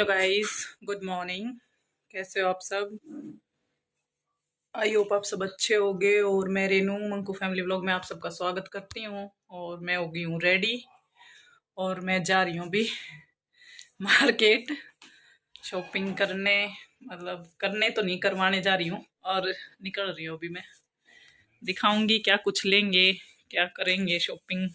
Hello guys, good morning. कैसे हो आप सब? आई होप आप सब अच्छे होगे। और मैं रेनू मंकू फैमिली व्लॉग में आप सबका स्वागत करती हूँ। और मैं हो गई हूँ रेडी और मैं जा रही हूँ अभी मार्केट शॉपिंग करने। मतलब करने तो नहीं, करवाने जा रही हूँ। और निकल रही हूँ अभी मैं। दिखाऊंगी क्या कुछ लेंगे, क्या करेंगे शॉपिंग।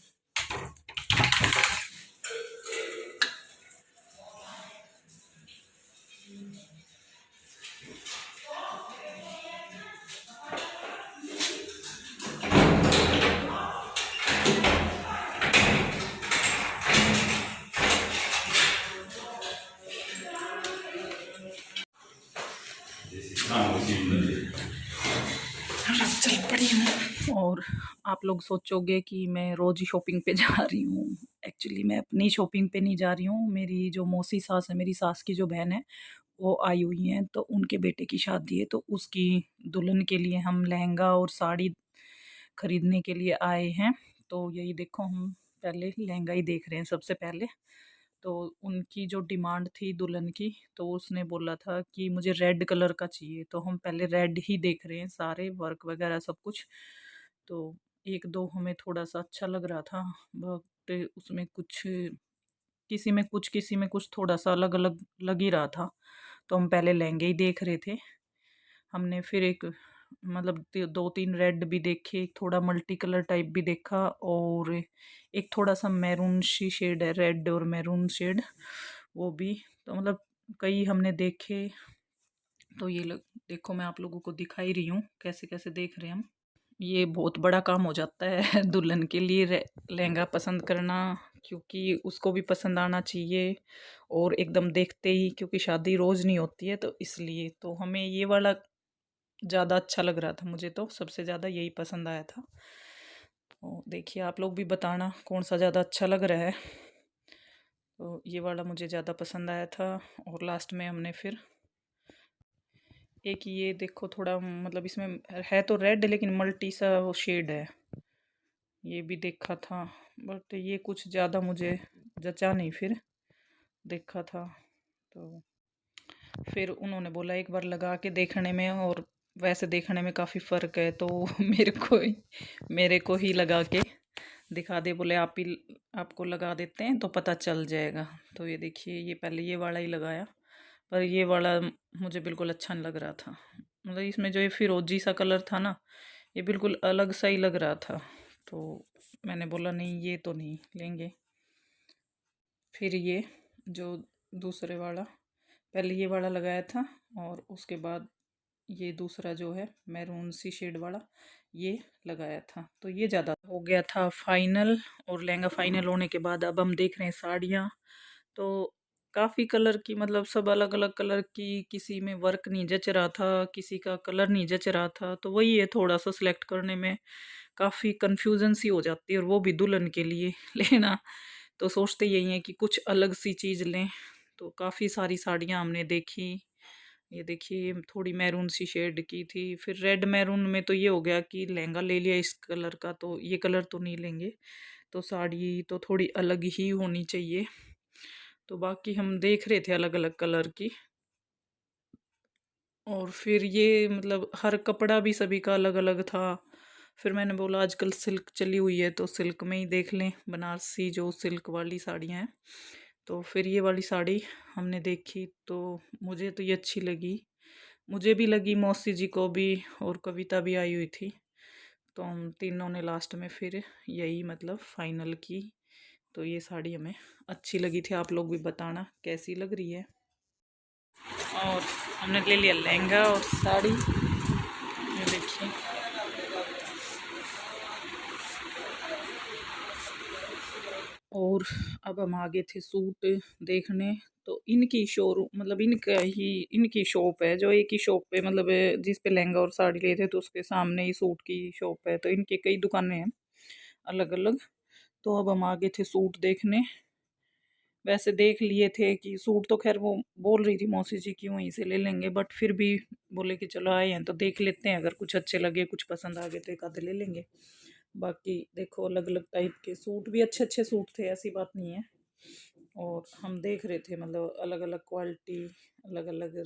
चल पड़ी हूँ। और आप लोग सोचोगे कि मैं रोज ही शॉपिंग पे जा रही हूँ। एक्चुअली मैं अपनी शॉपिंग पे नहीं जा रही हूँ। मेरी जो मौसी सास है, मेरी सास की जो बहन है, वो आई हुई हैं। तो उनके बेटे की शादी है, तो उसकी दुल्हन के लिए हम लहंगा और साड़ी खरीदने के लिए आए हैं। तो यही देखो, हम पहले लहंगा ही देख रहे हैं सबसे पहले। तो उनकी जो डिमांड थी दुल्हन की, तो उसने बोला था कि मुझे रेड कलर का चाहिए। तो हम पहले रेड ही देख रहे हैं, सारे वर्क वगैरह सब कुछ। तो एक दो हमें थोड़ा सा अच्छा लग रहा था, बट उसमें कुछ किसी में कुछ किसी में कुछ थोड़ा सा अलग अलग लग ही रहा था। तो हम पहले लहंगे ही देख रहे थे। हमने फिर एक मतलब दो तीन रेड भी देखे, एक थोड़ा मल्टी कलर टाइप भी देखा, और एक थोड़ा सा मैरून सी शेड है, रेड और मैरून शेड, वो भी। तो मतलब कई हमने देखे। तो ये लोग देखो, मैं आप लोगों को दिखाई रही हूँ कैसे कैसे देख रहे हैं हम। ये बहुत बड़ा काम हो जाता है दुल्हन के लिए लहंगा पसंद करना, क्योंकि उसको भी पसंद आना चाहिए। और एकदम देखते ही, क्योंकि शादी रोज़ नहीं होती है, तो इसलिए तो हमें ये वाला ज़्यादा अच्छा लग रहा था। मुझे तो सबसे ज़्यादा यही पसंद आया था। तो देखिए, आप लोग भी बताना कौन सा ज़्यादा अच्छा लग रहा है। तो ये वाला मुझे ज़्यादा पसंद आया था। और लास्ट में हमने फिर एक ये देखो, थोड़ा मतलब इसमें है तो रेड, लेकिन मल्टी सा वो शेड है, ये भी देखा था। बट ये कुछ ज़्यादा मुझे जचा नहीं, फिर देखा था। तो फिर उन्होंने बोला एक बार लगा के देखने में और वैसे देखने में काफ़ी फ़र्क है। तो मेरे को ही लगा के दिखा दे, बोले आप ही, आपको लगा देते हैं तो पता चल जाएगा। तो ये देखिए, ये पहले ये वाला ही लगाया, पर ये वाला मुझे बिल्कुल अच्छा नहीं लग रहा था। मतलब इसमें जो ये फिरोजी सा कलर था ना, ये बिल्कुल अलग सा ही लग रहा था। तो मैंने बोला नहीं, ये तो नहीं लेंगे। फिर ये जो दूसरे वाला, पहले ये वाला लगाया था, और उसके बाद ये दूसरा जो है मैरून सी शेड वाला, ये लगाया था। तो ये ज़्यादा हो गया था फाइनल। और लहंगा फाइनल होने के बाद अब हम देख रहे हैं साड़ियाँ। तो काफ़ी कलर की, मतलब सब अलग अलग कलर की, किसी में वर्क नहीं जच रहा था, किसी का कलर नहीं जच रहा था। तो वही है, थोड़ा सा सिलेक्ट करने में काफ़ी कन्फ्यूजन सी हो जाती है, और वो भी दुल्हन के लिए लेना। तो सोचते यही हैं कि कुछ अलग सी चीज़ लें। तो काफ़ी सारी साड़ियाँ हमने देखी। ये देखिए, थोड़ी मैरून सी शेड की थी, फिर रेड मैरून में तो ये हो गया कि लहंगा ले लिया इस कलर का, तो ये कलर तो नहीं लेंगे। तो साड़ी तो थोड़ी अलग ही होनी चाहिए। तो बाकी हम देख रहे थे अलग अलग कलर की। और फिर ये मतलब हर कपड़ा भी सभी का अलग अलग था। फिर मैंने बोला आजकल सिल्क चली हुई है, तो सिल्क में ही देख लें, बनारसी जो सिल्क वाली साड़ियाँ हैं। तो फिर ये वाली साड़ी हमने देखी, तो मुझे तो ये अच्छी लगी। मुझे भी लगी, मौसी जी को भी, और कविता भी आई हुई थी। तो हम तीनों ने लास्ट में फिर यही मतलब फाइनल की। तो ये साड़ी हमें अच्छी लगी थी। आप लोग भी बताना कैसी लग रही है। और हमने ले लिया लहंगा और साड़ी, ये देखिए। और अब हम आगे थे सूट देखने। तो इनकी शोरूम, मतलब इनका ही, इनकी शॉप है, जो एक ही शॉप पे, मतलब जिस पे लहंगा और साड़ी लिए थे, तो उसके सामने ही सूट की शॉप है। तो इनके कई दुकानें हैं अलग अलग। तो अब हम आगे थे सूट देखने। वैसे देख लिए थे कि सूट तो खैर वो बोल रही थी मौसी जी की वहीं से ले लेंगे, बट फिर भी बोले कि चलो आए हैं तो देख लेते हैं, अगर कुछ अच्छे लगे, कुछ पसंद आ गए तो एक आधे ले लेंगे। बाकी देखो, अलग अलग टाइप के सूट भी अच्छे अच्छे सूट थे, ऐसी बात नहीं है। और हम देख रहे थे मतलब अलग अलग क्वालिटी, अलग अलग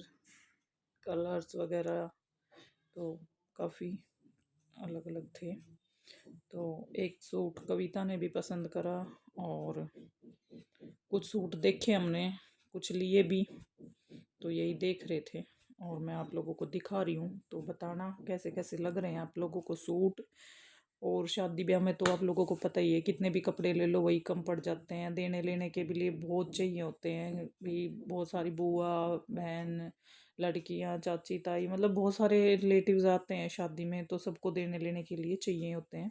कलर्स वगैरह, तो काफ़ी अलग अलग थे। तो एक सूट कविता ने भी पसंद करा और कुछ सूट देखे हमने, कुछ लिए भी, तो यही देख रहे थे और मैं आप लोगों को दिखा रही हूँ। तो बताना कैसे कैसे लग रहे हैं आप लोगों को सूट। और शादी ब्याह में तो आप लोगों को पता ही है, कितने भी कपड़े ले लो वही कम पड़ जाते हैं। देने लेने के भी लिए बहुत चाहिए होते हैं भी, बहुत सारी बुआ बहन लड़कियां चाची ताई, मतलब बहुत सारे रिलेटिव्स आते हैं शादी में, तो सबको देने लेने के लिए चाहिए होते हैं,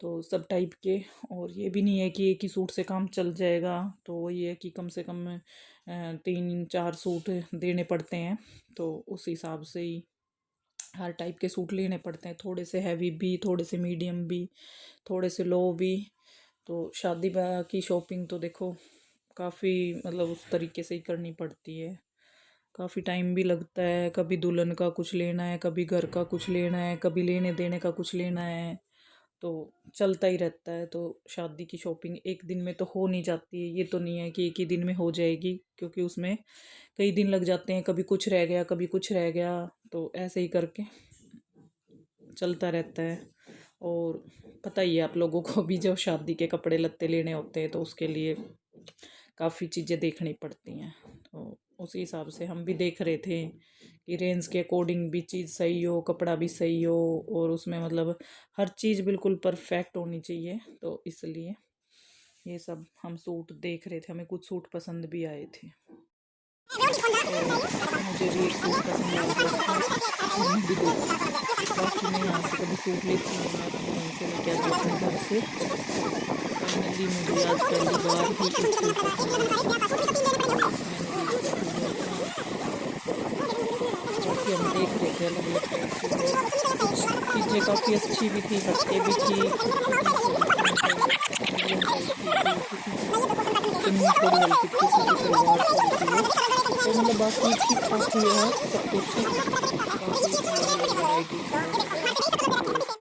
तो सब टाइप के। और ये भी नहीं है कि एक ही सूट से काम चल जाएगा, तो वही है कि कम से कम 3-4 सूट देने पड़ते हैं। तो उस हिसाब से ही हर टाइप के सूट लेने पड़ते हैं, थोड़े से हैवी भी, थोड़े से मीडियम भी, थोड़े से लो भी। तो शादी ब्याह की शॉपिंग तो देखो काफ़ी मतलब उस तरीके से ही करनी पड़ती है, काफ़ी टाइम भी लगता है। कभी दुल्हन का कुछ लेना है, कभी घर का कुछ लेना है, कभी लेने देने का कुछ लेना है, तो चलता ही रहता है। तो शादी की शॉपिंग एक दिन में तो हो नहीं जाती है, ये तो नहीं है कि एक ही दिन में हो जाएगी, क्योंकि उसमें कई दिन लग जाते हैं, कभी कुछ रह गया कभी कुछ रह गया, तो ऐसे ही करके चलता रहता है। और पता ही है आप लोगों को भी, जब शादी के कपड़े लत्ते लेने होते हैं तो उसके लिए काफ़ी चीज़ें देखनी पड़ती हैं। तो उसी हिसाब से हम भी देख रहे थे कि रेंज के अकॉर्डिंग भी चीज़ सही हो, कपड़ा भी सही हो, और उसमें मतलब हर चीज़ बिल्कुल परफेक्ट होनी चाहिए। तो इसलिए ये सब हम सूट देख रहे थे, हमें कुछ सूट पसंद भी आए थे। तो मुझे भी एक सूट पसंद आया था, मैंने भी देखा। बाकी मैं यहाँ से कभी सूट लेती हूँ, मैं अपने वहीं से लेके आती हूँ अपने घर से। फाइनली मुझे आज पहली बार ही एक सूट पसंद आया था, मैंने भी बाकी हम देख रहे थे अलग अलग टाइप के, कुछ चीज़ें काफ़ी अच्छी भी थी, हटके भी थी, चुन्नी थोड़ी हल्की थी, सीधी सलवार थोड़ी थी, तो मतलब बाकी ठीक ठाक ही है सब कुछ, काफ़ी अलग अलग वैरायटी।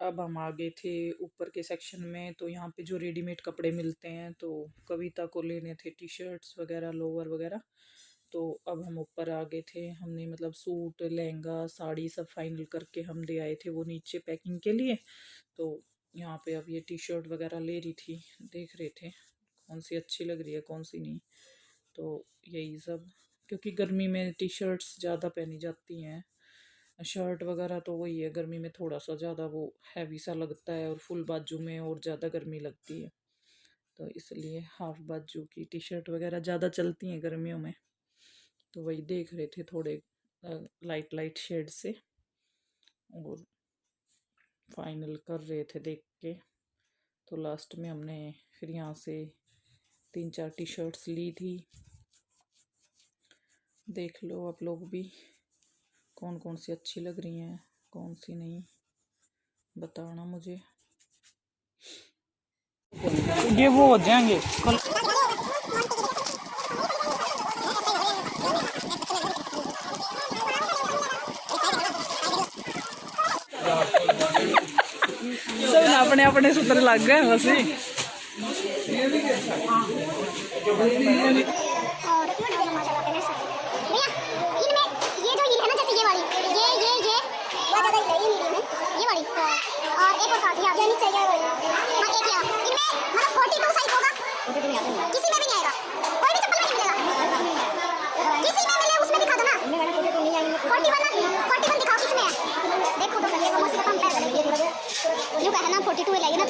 अब हम आ गए थे ऊपर के सेक्शन में, तो यहाँ पे जो रेडीमेड कपड़े मिलते हैं, तो कविता को लेने थे टी शर्ट्स वगैरह, लोअर वगैरह। तो अब हम ऊपर आ गए थे, हमने मतलब सूट लहंगा साड़ी सब फाइनल करके हम ले आए थे वो नीचे पैकिंग के लिए। तो यहाँ पे अब ये टी शर्ट वगैरह ले रही थी, देख रहे थे कौन सी अच्छी लग रही है कौन सी नहीं। तो यही सब, क्योंकि गर्मी में टी शर्ट्स ज़्यादा पहनी जाती हैं, शर्ट वगैरह तो वही है, गर्मी में थोड़ा सा ज़्यादा वो हैवी सा लगता है, और फुल बाजू में और ज़्यादा गर्मी लगती है, तो इसलिए हाफ बाजू की टी शर्ट वगैरह ज़्यादा चलती हैं गर्मियों में। तो वही देख रहे थे थोड़े लाइट लाइट शेड से, और फाइनल कर रहे थे देख के। तो लास्ट में हमने फिर यहाँ से 3-4 टी शर्ट्स ली थी, देख लो आप लोग भी कौन कौन सी अच्छी लग रही हैं कौन सी नहीं, बताना मुझे। ये वो हो जाएंगे कल। सब ना अपने अपने सूत्र लग गए वैसे।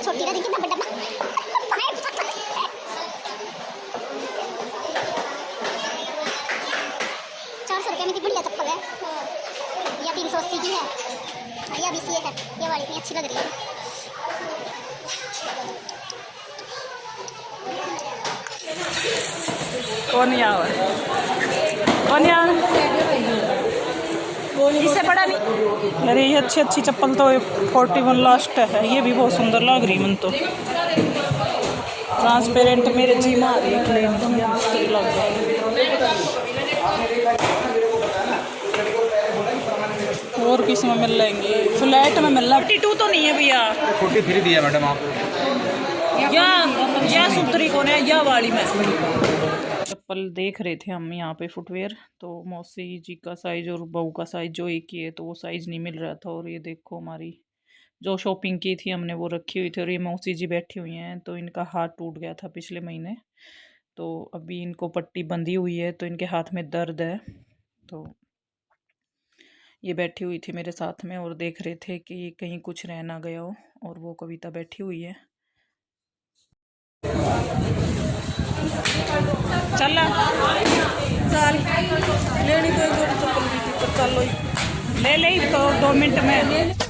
छोटी ना कितना बड़ा 400 रुपये में, बढ़िया चप्पल है, या 380 की है, या 20 ये है, ये वाली इतनी अच्छी लग रही है। कौन यहाँ है, कौन यहाँ, इससे बड़ा नहीं। अरे ये अच्छी अच्छी चप्पल तो 41 लास्ट है, ये भी बहुत सुंदर लग रही मन तो, ट्रांसपेरेंट मेरे जी में आ रही है, और किस में मिल लेंगे, फ्लैट में मिल रहा। 42 तो नहीं है भैया, 43 दिया मैडम आपको, या सुंदरी कौन है, या वाली में चप्पल देख रहे थे हम यहाँ पे फुटवेयर, तो मौसी जी का साइज और बहू का साइज जो एक ही है, तो वो साइज नहीं मिल रहा था। और ये देखो हमारी जो शॉपिंग की थी हमने वो रखी हुई थी, और ये मौसी जी बैठी हुई हैं, तो इनका हाथ टूट गया था पिछले महीने, तो अभी इनको पट्टी बंधी हुई है, तो इनके हाथ में दर्द है। तो ये बैठी हुई थी मेरे साथ में और देख रहे थे कि कहीं कुछ रह ना गया हो, और वो कविता बैठी हुई है। चल चल लेनी तो एक जोड़ी चप्पल भी थी, तो चलो ले ले तो 2 मिनट में।